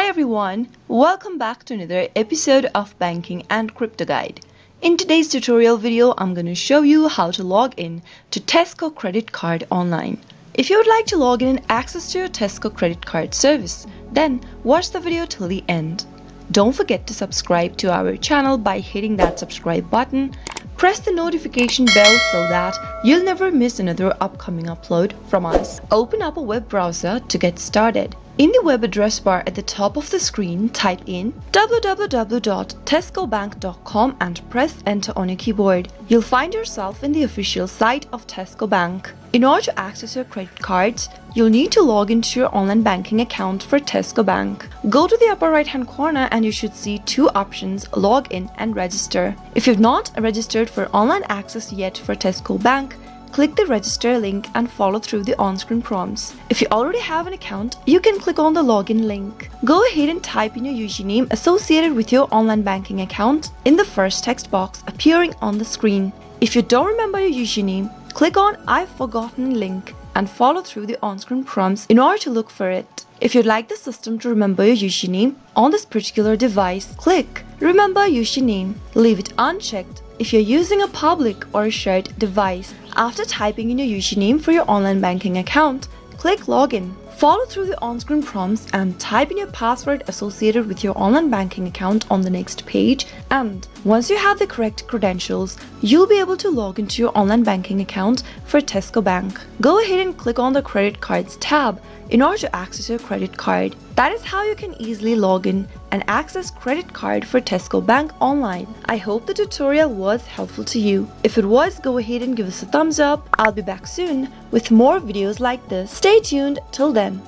Hi everyone, welcome back to another episode of Banking and Crypto Guide. In today's tutorial video, I'm going to show you how to log in to Tesco credit card online. If you would like to log in and access to your Tesco credit card service, then watch the video till the end. Don't forget to subscribe to our channel by hitting that subscribe button. Press the notification bell so that you'll never miss another upcoming upload from us. Open up a web browser to get started. In the web address bar at the top of the screen, type in www.tescobank.com and press enter on your keyboard. You'll find yourself in the official site of Tesco Bank. In order to access your credit cards, you'll need to log into your online banking account for Tesco Bank. Go to the upper right hand corner and you should see two options, log in and register. If you've not registered for online access yet for Tesco Bank, click the register link and follow through the on-screen prompts. If you already have an account, you can click on the login link. Go ahead and type in your username associated with your online banking account in the first text box appearing on the screen. If you don't remember your username, click on I've forgotten link and follow through the on-screen prompts in order to look for it. If you'd like the system to remember your username on this particular device, click Remember Username. Leave it unchecked if you're using a public or a shared device. After typing in your username for your online banking account, click Login. Follow through the on-screen prompts and type in your password associated with your online banking account on the next page, and once you have the correct credentials, you'll be able to log into your online banking account for Tesco Bank. Go ahead and click on the Credit Cards tab in order to access your credit card. That is how you can easily log in and access credit card for Tesco Bank online. I hope the tutorial was helpful to you. If it was, go ahead and give us a thumbs up. I'll be back soon with more videos like this. Stay tuned till then.